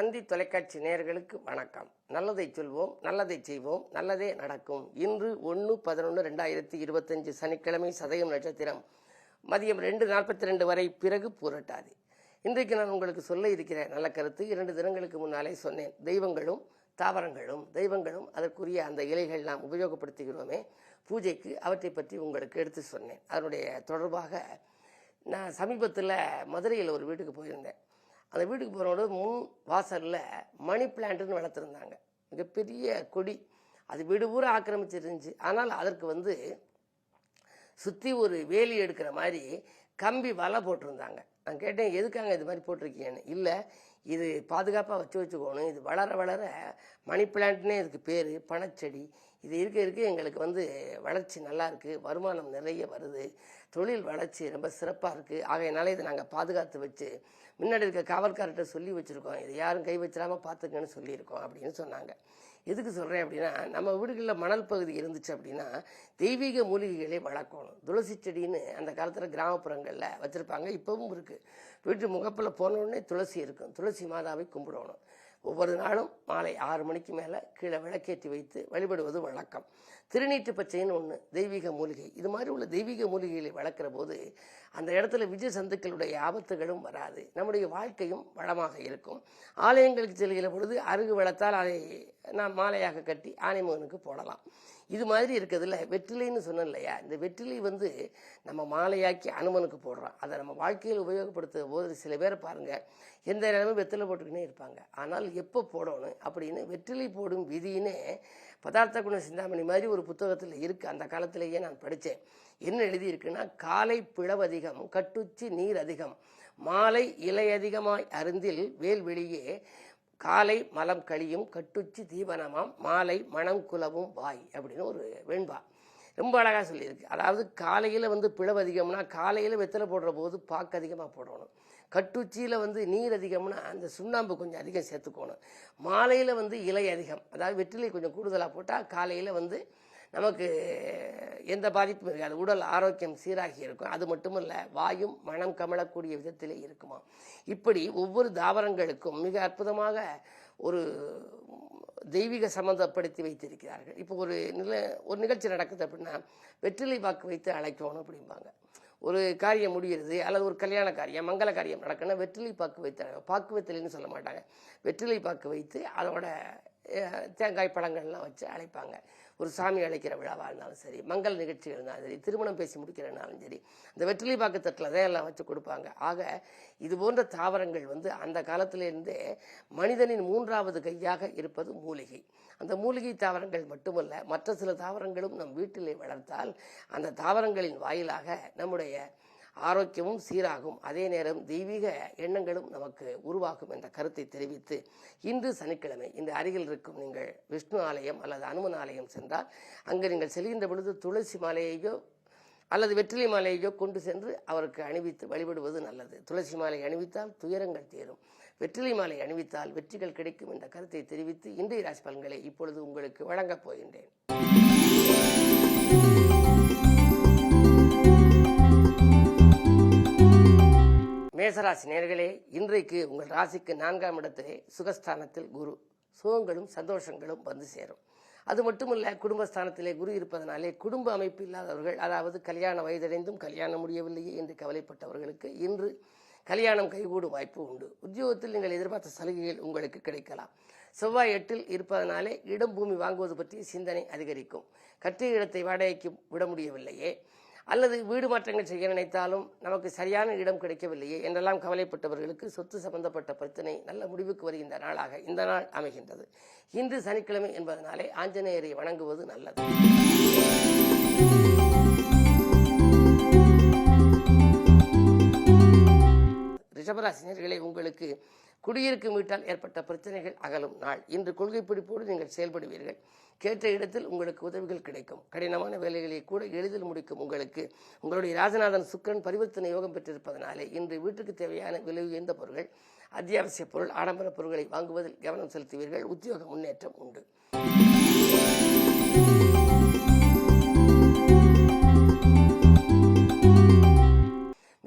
தந்தி தொலைக்காட்சி நேயர்களுக்கு வணக்கம். நல்லதை சொல்வோம், நல்லதை செய்வோம், நல்லதே நடக்கும். இன்று 1/11/2025 சனிக்கிழமை, சதயம் நட்சத்திரம், மதியம் 2:42 வரை, பிறகு பூரட்டாதி. இன்றைக்கு நான் உங்களுக்கு சொல்ல இருக்கிற நல்ல கருத்து 2 தினங்களுக்கு முன்னாலே சொன்னேன். தெய்வங்களும் தெய்வங்களும் அதற்குரிய அந்த இலைகள் நாம் உபயோகப்படுத்துகிறோமே பூஜைக்கு, அவற்றை பற்றி உங்களுக்கு எடுத்து சொன்னேன். அதனுடைய தொடர்பாக நான் சமீபத்தில் மதுரையில் ஒரு வீட்டுக்கு போயிருந்தேன். அந்த வீட்டுக்கு போகிறோட முன் வாசலில் மணி பிளான்ட்டுன்னு வளர்த்துருந்தாங்க. மிகப்பெரிய கொடி, அது வீடு பூரா ஆக்கிரமிச்சிருந்துச்சு. ஆனால் அதற்கு சுற்றி ஒரு வேலி எடுக்கிற மாதிரி கம்பி வலை போட்டிருந்தாங்க. நான் கேட்டேன், எதுக்காங்க இது மாதிரி போட்டிருக்கீங்கன்னு. இல்லை, இது பாதுகாப்பாக வச்சுக்கோணும், இது வளர வளர மணி பிளான்ட்னே இதுக்கு பேர், பணச்செடி, இது இருக்க எங்களுக்கு வளர்ச்சி நல்லா இருக்குது, வருமானம் நிறைய வருது, தொழில் வளர்ச்சி ரொம்ப சிறப்பாக இருக்குது, ஆகையினால இதை நாங்கள் பாதுகாத்து வச்சு முன்னாடி இருக்க காவல்கார்ட்ட சொல்லி வச்சுருக்கோம், இது யாரும் கை வச்சிடாமல் பார்த்துக்கன்னு சொல்லியிருக்கோம் அப்படின்னு சொன்னாங்க. எதுக்கு சொல்கிறேன் அப்படின்னா, நம்ம வீடுகளில் மணல் பகுதி இருந்துச்சு அப்படின்னா தெய்வீக மூலிகைகளை வளர்க்கணும். துளசி செடின்னு அந்த காலத்தில் கிராமப்புறங்களில் வச்சுருப்பாங்க, இப்போவும் இருக்குது. வீட்டு முகப்பில் போனோடனே துளசி இருக்கும். துளசி மாதாவை கும்பிடணும். ஒவ்வொரு நாளும் மாலை 6 மணிக்கு மேலே கீழே விளக்கேற்றி வைத்து வழிபடுவது வழக்கம். திருநீற்று பச்சைன்னு ஒன்று தெய்வீக மூலிகை. இது மாதிரி உள்ள தெய்வீக மூலிகைகளை வளர்க்குற போது அந்த இடத்துல விஜய சந்துக்களுடைய ஆபத்துகளும் வராது, நம்முடைய வாழ்க்கையும் வளமாக இருக்கும். ஆலயங்களுக்கு செல்கிற பொழுது அருகு வளர்த்தால் அதை நாம் மாலையாக கட்டி ஆனைமுகனுக்கு போடலாம். இது மாதிரி இருக்கிறதுல வெற்றிலைன்னு சொன்னோம் இல்லையா, இந்த வெற்றிலை நம்ம மாலையாக்கி அனுமனுக்கு போடுறோம். அதை நம்ம வாழ்க்கையில் உபயோகப்படுத்துகிற போது சில பேரை பாருங்கள், எந்த நேரமும் வெற்றிலை போட்டுக்கினே இருப்பாங்க. ஆனால் எப்போ போடணும் அப்படின்னு வெற்றிலை போடும் விதின்னு பதார்த்த குண சிந்தாமணி மாதிரி ஒரு புத்தகத்தில் இருக்குது. அந்த காலத்திலேயே நான் படித்தேன். என்ன எழுதியிருக்குன்னா, காலை பிளவு அதிகம், கட்டுச்சி நீர் அதிகம், மாலை இலை அதிகமாய் அருந்தில் வேல் வெளியே, காலை மலம் கழியும், கட்டுச்சி தீபனமாம், மாலை மனம் குலவும் வாய் அப்படின்னு ஒரு வெண்பா ரொம்ப அழகாக சொல்லியிருக்கு. அதாவது காலையில் பிளவு அதிகம்னா காலையில் வெத்தலை போடுற போது பாக்கு அதிகமாக போடணும். கட்டுச்சியில் நீர் அதிகம்னா அந்த சுண்ணாம்பு கொஞ்சம் அதிகம் சேர்த்துக்கணும். மாலையில் இலை அதிகம், அதாவது வெற்றிலை கொஞ்சம் கூடுதலாக போட்டால் காலையில் நமக்கு எந்த பாதிப்பும் இருக்காது, உடல் ஆரோக்கியம் சீராகி இருக்கும். அது மட்டுமல்ல, வாயும் மனம் கமலக்கூடிய விதத்திலே இருக்குமா. இப்படி ஒவ்வொரு தாவரங்களுக்கும் மிக அற்புதமாக ஒரு தெய்வீக சம்மந்தப்படுத்தி வைத்திருக்கிறார்கள். இப்போ ஒரு நிகழ்ச்சி நடக்குது அப்படின்னா வெற்றிலை பாக்கு வைத்து அழைக்கணும் அப்படிம்பாங்க. ஒரு காரியம் முடிகிறது அல்லது ஒரு கல்யாண காரியம், மங்கள காரியம் நடக்குன்னா வெற்றிலை பாக்கு வைத்து, பாக்கு வெற்றிலைன்னு சொல்ல மாட்டாங்க, வெற்றிலை பாக்கு வைத்து அதோட தேங்காய் பழங்கள்லாம் வச்சு அழைப்பாங்க. ஒரு சாமி அழைக்கிற விழாவாக இருந்தாலும் சரி, மங்கள நிகழ்ச்சிகள் இருந்தாலும் சரி, திருமணம் பேசி முடிக்கிறனாலும் சரி, இந்த வெற்றிலை பாக்கு தட்டில் தான் எல்லாம் வச்சு கொடுப்பாங்க. ஆக இது போன்ற தாவரங்கள் அந்த காலத்திலேருந்தே மனிதனின் 3வது கையாக இருப்பது மூலிகை. அந்த மூலிகை தாவரங்கள் மட்டுமல்ல, மற்ற சில தாவரங்களும் நம் வீட்டிலே வளர்த்தால் அந்த தாவரங்களின் வாயிலாக நம்முடைய ஆரோக்கியமும் சீராகும், அதே நேரம் தெய்வீக எண்ணங்களும் நமக்கு உருவாகும் என்ற கருத்தை தெரிவித்து, இன்று சனிக்கிழமை இந்த அருகில் இருக்கும் நீங்கள் விஷ்ணு ஆலயம் அல்லது அனுமன் ஆலயம் சென்றால் அங்கு நீங்கள் செல்கின்ற பொழுது துளசி மாலையையோ அல்லது வெற்றிலை மாலையையோ கொண்டு சென்று அவருக்கு அணிவித்து வழிபடுவது நல்லது. துளசி மாலை அணிவித்தால் துயரங்கள் தீரும், வெற்றிலை மாலை அணிவித்தால் வெற்றிகள் கிடைக்கும் என்ற கருத்தை தெரிவித்து இன்றைய ராசி பலன்களை இப்பொழுது உங்களுக்கு வழங்கப் போகின்றேன். மேசராசி நேயர்களே, இன்றைக்கு உங்கள் ராசிக்கு 4ஆம் இடத்திலே சுகஸ்தானத்தில் குரு, சுகங்களும் சந்தோஷங்களும் சேரும். அது மட்டுமல்ல, குடும்பஸ்தானத்திலே குரு இருப்பதனாலே குடும்ப அமைப்பு இல்லாதவர்கள், அதாவது கல்யாண வயதடைந்தும் கல்யாணம் முடியவில்லையே என்று கவலைப்பட்டவர்களுக்கு இன்று கல்யாணம் கைகூடும் வாய்ப்பு உண்டு. உத்தியோகத்தில் நீங்கள் எதிர்பார்த்த சலுகைகள் உங்களுக்கு கிடைக்கலாம். செவ்வாய் 8இல் இருப்பதனாலே இடம் பூமி வாங்குவது பற்றிய சிந்தனை அதிகரிக்கும். கட்டிய இடத்தை வாடகைக்கு விட முடியவில்லையே, அல்லது வீடு மாற்றங்கள் செய்ய நினைத்தாலும் நமக்கு சரியான இடம் கிடைக்கவில்லையே என்றெல்லாம் கவலைப்பட்டவர்களுக்கு சொத்து சம்பந்தப்பட்ட பிரச்சனை நல்ல முடிவுக்கு வருகின்ற நாளாக இந்த நாள் அமைகின்றது. இன்று சனிக்கிழமை என்பதனாலே ஆஞ்சநேயரை வணங்குவது நல்லது. ரிஷபராசினியர்களை, உங்களுக்கு குடியிருக்கும் வீட்டால் ஏற்பட்ட பிரச்சனைகள் அகலும் நாள். இன்று கொள்கை பிடிப்போடு நீங்கள் செயல்படுவீர்கள். கேட்ட இடத்தில் உங்களுக்கு உதவிகள் கிடைக்கும். கடினமான வேலைகளை கூட எளிதில் முடிக்கும் உங்களுக்கு உங்களுடைய ராஜநாதன் சுக்கிரன் பரிவர்த்தனை யோகம் பெற்றிருப்பதனாலே இன்று வீட்டுக்கு தேவையான விலை உயர்ந்த பொருட்கள், அத்தியாவசிய பொருள், ஆடம்பர பொருட்களை வாங்குவதில் கவனம் செலுத்துவீர்கள். உத்தியோக முன்னேற்றம் உண்டு.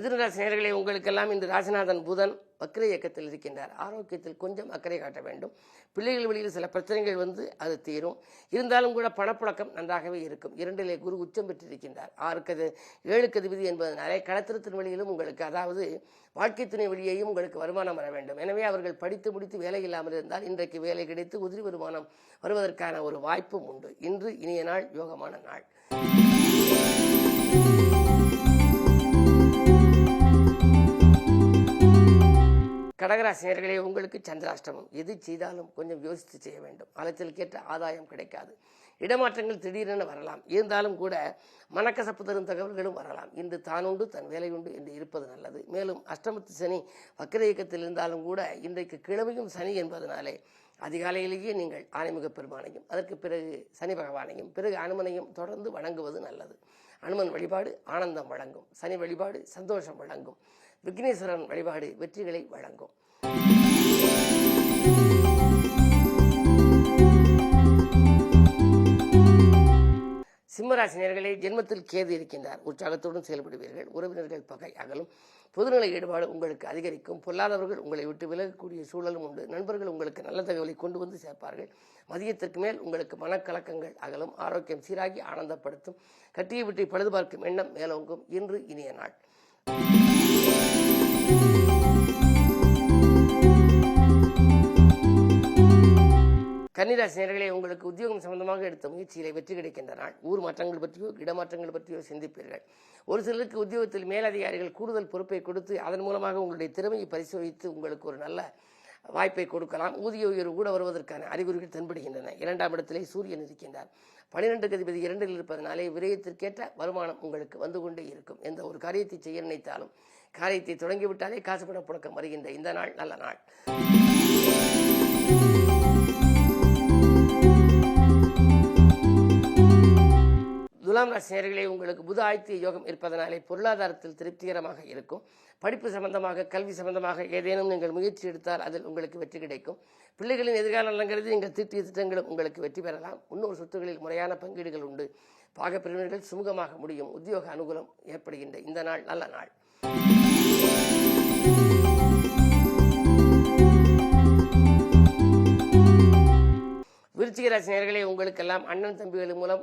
மிதுனராசி நேயர்களே, உங்களுக்கெல்லாம் இந்த ராசிநாதன் புதன் வக்ர இயக்கத்தில் இருக்கின்றார். ஆரோக்கியத்தில் கொஞ்சம் அக்கறை காட்ட வேண்டும். பிள்ளைகள் வழியில் சில பிரச்சனைகள் வந்து அது தீரும். இருந்தாலும் கூட பணப்புழக்கம் நன்றாகவே இருக்கும். 2லே குரு உச்சம் பெற்றிருக்கின்றார். 7க்கு அதிபதி என்பதனாலே களத்திரத்தின் வழியிலும் உங்களுக்கு, அதாவது வாழ்க்கை துணை வழியையும் உங்களுக்கு வருமானம் வர வேண்டும். எனவே அவர்கள் படித்து முடித்து வேலை இல்லாமல் இருந்தால் இன்றைக்கு வேலை கிடைத்து உதிரி வருமானம் வருவதற்கான ஒரு வாய்ப்பும் உண்டு. இன்று இனிய நாள், யோகமான நாள். கடகராசி நேயர்களே, உங்களுக்கு சந்திராஷ்டமம். எது செய்தாலும் கொஞ்சம் யோசித்து செய்ய வேண்டும். அலைச்சலுக்கேற்ற ஆதாயம் கிடைக்காது. இடமாற்றங்கள் திடீரென வரலாம். இருந்தாலும் கூட மனக்கசப்பு தரும் தகவல்களும் வரலாம். இன்று தானுண்டு தன் வேலையுண்டு என்று இருப்பது நல்லது. மேலும் அஷ்டமத்து சனி வக்ர இயக்கத்தில் இருந்தாலும் கூட இன்றைக்கு கிழமையும் சனி என்பதனாலே அதிகாலையிலேயே நீங்கள் ஆனைமுக பெருமானையும், அதற்கு பிறகு சனி பகவானையும், பிறகு அனுமனையும் தொடர்ந்து வணங்குவது நல்லது. அனுமன் வழிபாடு ஆனந்தம் வழங்கும். சனி வழிபாடு சந்தோஷம் வழங்கும். விக்னேஸ்வரன் வழிபாடு வெற்றிகளை வழங்கும். சிம்மராசி நேயர்களே, ஜென்மத்தில் கேது இருக்கின்றார். உற்சாகத்துடன் செயல்படுவீர்கள். உறவினர்கள் பகை அகலும். பொதுநல ஈடுபாடு உங்களுக்கு அதிகரிக்கும். பொல்லாதவர்கள் உங்களை விட்டு விலகக்கூடிய சூழலும் உண்டு. நண்பர்கள் உங்களுக்கு நல்ல தகவலை கொண்டு வந்து சேர்ப்பார்கள். மதியத்திற்கு மேல் உங்களுக்கு மனக்கலக்கங்கள் அகலும். ஆரோக்கியம் சீராகி ஆனந்தப்படுத்தும். கட்டியை விட்டு பழுது பார்க்கும் எண்ணம் மேலோங்கும். இன்று இனிய நாள். கன்னிராசி நேயர்களே, உங்களுக்கு உத்தியோகம் சம்பந்தமாக எடுத்த முயற்சியிலே வெற்றி கிடைக்கின்ற நாள். ஊர் மாற்றங்கள் பற்றியோ இடமாற்றங்கள் பற்றியோ சிந்திப்பீர்கள். ஒரு சிலருக்கு உத்தியோகத்தில் மேலதிகாரிகள் கூடுதல் பொறுப்பை கொடுத்து அதன் மூலமாக உங்களுடைய திறமையை பரிசோதித்து உங்களுக்கு ஒரு நல்ல வாய்ப்பை கொடுக்கலாம். ஊதிய உயர்வு கூட வருவதற்கான அறிகுறிகள் தென்படுகின்றன. 2ஆம் இடத்திலே சூரியன் இருக்கின்றார். 12க்கு அதிபதி 2ல் இருப்பதனாலே விரயத்திற்கேற்ற வருமானம் உங்களுக்கு வந்து கொண்டே இருக்கும். எந்த ஒரு காரியத்தை செய்ய நினைத்தாலும் காரியத்தை தொடங்கிவிட்டாலே காசு பண புழக்கம் வருகின்ற இந்த நாள் நல்ல நாள். துலாம் ராசி நேயர்களே, உங்களுக்கு புத ஆதித்ய யோகம் இருப்பதனாலே பொருளாதாரத்தில் திருப்திகரமாக இருக்கும். படிப்பு சம்பந்தமாக, கல்வி சம்பந்தமாக ஏதேனும் நீங்கள் முயற்சி எடுத்தால் அதில் உங்களுக்கு வெற்றி கிடைக்கும். பிள்ளைகளின் எதிர்கால நலங்கிறது நீங்கள் தீட்டிய திட்டங்களும் உங்களுக்கு வெற்றி பெறலாம். முன்னோர் சொத்துக்களில் முறையான பங்கீடுகள் உண்டு. பாகப்பிரிவினர்கள் சுமூகமாக முடியும். உத்தியோக அனுகூலம் ஏற்படுகின்ற இந்த நாள் நல்ல நாள். விருச்சிக ராசி நேயர்களே, உங்களுக்கெல்லாம் அண்ணன் தம்பிகள் மூலம்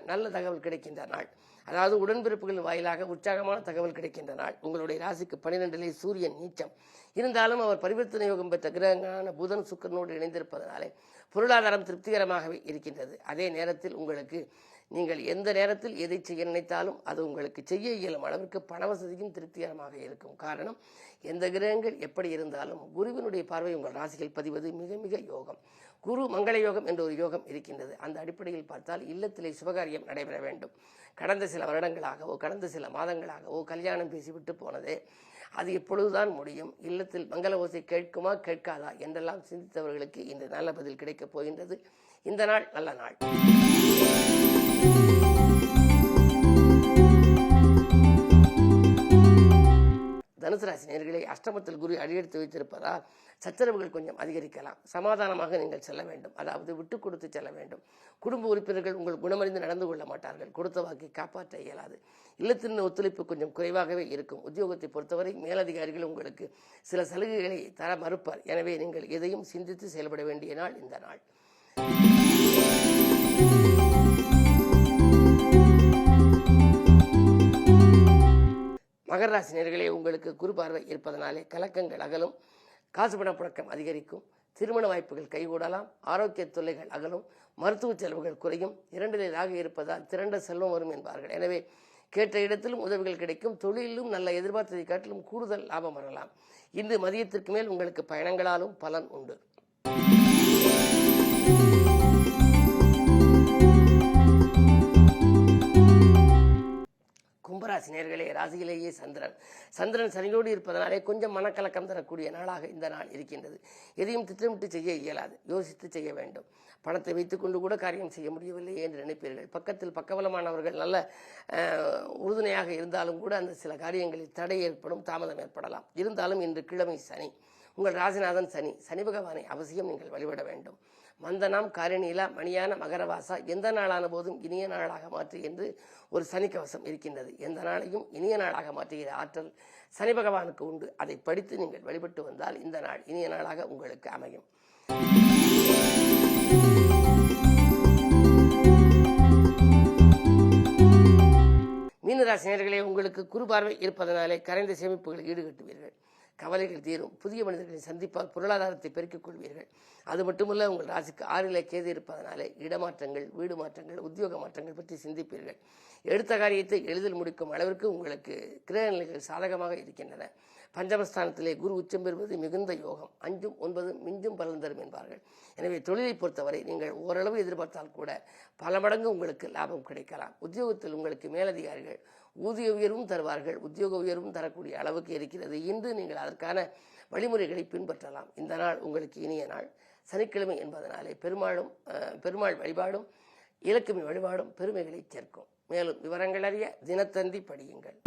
நல்ல தகவல் கிடைக்கின்ற நாள். அதாவது உடன்பிறப்புகளின் வாயிலாக உற்சாகமான தகவல் கிடைக்கின்ற நாள். உங்களுடைய ராசிக்கு 12லே சூரியன் நீச்சம் இருந்தாலும் அவர் பரிவர்த்தனை யோகம் பெற்ற கிரகங்களான புதன் சுக்கிரனோடு இணைந்திருப்பதனாலே பொருளாதாரம் திருப்திகரமாகவே இருக்கின்றது. அதே நேரத்தில் உங்களுக்கு நீங்கள் எந்த நேரத்தில் எதை செய்ய நினைத்தாலும் அது உங்களுக்கு செய்ய இயலும் அளவிற்கு பண வசதியும் திருப்திகரமாக இருக்கும். காரணம், எந்த கிரகங்கள் எப்படி இருந்தாலும் குருவினுடைய பார்வை உங்கள் ராசிகள் பதிவது மிக மிக யோகம். குரு மங்கள யோகம் என்ற ஒரு யோகம் இருக்கின்றது. அந்த அடிப்படையில் பார்த்தால் இல்லத்திலே சுபகாரியம் நடைபெற வேண்டும். கடந்த சில வருடங்களாகவோ கடந்த சில மாதங்களாகவோ கல்யாணம் பேசிவிட்டு போனதே அது எப்பொழுதுதான் முடியும், இல்லத்தில் மங்கள ஓசை கேட்குமா கேட்காதா என்றெல்லாம் சிந்தித்தவர்களுக்கு இன்று நல்ல பதில் கிடைக்கப் போகின்றது. இந்த நாள் நல்ல நாள். தனுசு ராசி நேயர்களே, அஷ்டமத்தில் குரு அடியெடுத்து வைத்திருப்பதால் சச்சரவுகள் கொஞ்சம் அதிகரிக்கலாம். சமாதானமாக நீங்கள் செல்ல வேண்டும். அதாவது விட்டு கொடுத்து செல்ல வேண்டும். குடும்ப உறுப்பினர்கள் உங்கள் குணமறிந்து நடந்து கொள்ள மாட்டார்கள். கொடுத்த வாக்கை காப்பாற்ற இயலாது. இல்லத்தின் ஒத்துழைப்பு கொஞ்சம் குறைவாகவே இருக்கும். உத்தியோகத்தை பொறுத்தவரை மேலதிகாரிகள் உங்களுக்கு சில சலுகைகளை தர மறுப்பார். எனவே நீங்கள் எதையும் சிந்தித்து செயல்பட வேண்டிய நாள் இந்த நாள். மகர ராசி நேயர்களே, உங்களுக்கு குரு பார்வை இருப்பதனாலே கலக்கங்கள் அகலும். காசு பண புழக்கம் அதிகரிக்கும். திருமண வாய்ப்புகள் கைகூடலாம். ஆரோக்கிய தொல்லைகள் அகலும். மருத்துவ செலவுகள் குறையும். 2லே ராகு இருப்பதால் திரண்ட செல்வம் வரும் என்பார்கள். எனவே கேட்ட இடத்திலும் உதவிகள் கிடைக்கும். தொழிலும் நல்ல எதிர்பார்த்ததை காட்டிலும் கூடுதல் லாபம் வரலாம். இன்று மதியத்திற்கு மேல் உங்களுக்கு பயணங்களாலும் பலன் உண்டு. கும்பராசி நேயர்களே, ராசியிலேயே சந்திரன் சனியோடு இருப்பதனாலே கொஞ்சம் மனக்கலக்கம் தரக்கூடிய நாளாக இந்த நாள் இருக்கின்றது. எதையும் திட்டமிட்டு செய்ய இயலாது. யோசித்து செய்ய வேண்டும். பணத்தை வைத்துக்கொண்டு கூட காரியம் செய்ய முடியவில்லை என்று நினைப்பீர்கள். பக்கத்தில் பக்கபலமானவர்கள் நல்ல உறுதுணையாக இருந்தாலும் கூட அந்த சில காரியங்களில் தடை ஏற்படும், தாமதம் ஏற்படலாம். இருந்தாலும் இன்று கிழமை சனி. உங்கள் ராசிநாதன் சனி. சனி பகவானை அவசியம் நீங்கள் வழிபட வேண்டும். மந்தனாம் காரிணிலா மணியான மகரவாசா எந்த நாளான போதும் இனிய நாளாக மாற்று என்று ஒரு சனி கவசம் இருக்கின்றது. எந்த நாளையும் இனிய நாளாக மாற்றுகிற ஆற்றல் சனி பகவானுக்கு உண்டு. அதை படித்து நீங்கள் வழிபட்டு வந்தால் இந்த நாள் இனிய நாளாக உங்களுக்கு அமையும். மீனராசி நேயர்களே, உங்களுக்கு குரு பார்வை இருப்பதனாலே கரைந்த சேமிப்புகளை ஈடுகட்டுவீர்கள். கவலைகள் தீரும். புதிய மனிதர்களை சந்திப்பால் பொருளாதாரத்தை பெருக்கிக் கொள்வீர்கள். அது மட்டுமல்ல, உங்கள் ராசிக்கு 6ல் கேது இருப்பதனாலே இடமாற்றங்கள், வீடு மாற்றங்கள், உத்தியோக மாற்றங்கள் பற்றி சிந்திப்பீர்கள். எடுத்த காரியத்தை எளிதில் முடிக்கும் அளவிற்கு உங்களுக்கு கிரக நிலைகள் சாதகமாக இருக்கின்றன. பஞ்சமஸ்தானத்திலே குரு உச்சம் பெறுவது மிகுந்த யோகம். 5ம் 9ம் மிஞ்சும் பலன் தரும் என்பார்கள். எனவே தொழிலை பொறுத்தவரை நீங்கள் ஓரளவு எதிர்பார்த்தால் கூட பல மடங்கு உங்களுக்கு லாபம் கிடைக்கலாம். உத்தியோகத்தில் உங்களுக்கு மேலதிகாரிகள் ஊதிய உயர்வும் தருவார்கள். உத்தியோக உயர்வும் தரக்கூடிய அளவுக்கு இருக்கிறது. இன்று நீங்கள் அதற்கான வழிமுறைகளை பின்பற்றலாம். இந்த நாள் உங்களுக்கு இனிய நாள். சனிக்கிழமை என்பதனாலே பெருமாள் வழிபாடும் இலக்குமி வழிபாடும் பெருமைகளை சேர்க்கும். மேலும் விவரங்கள் அறிய தினத்தந்தி படியுங்கள்.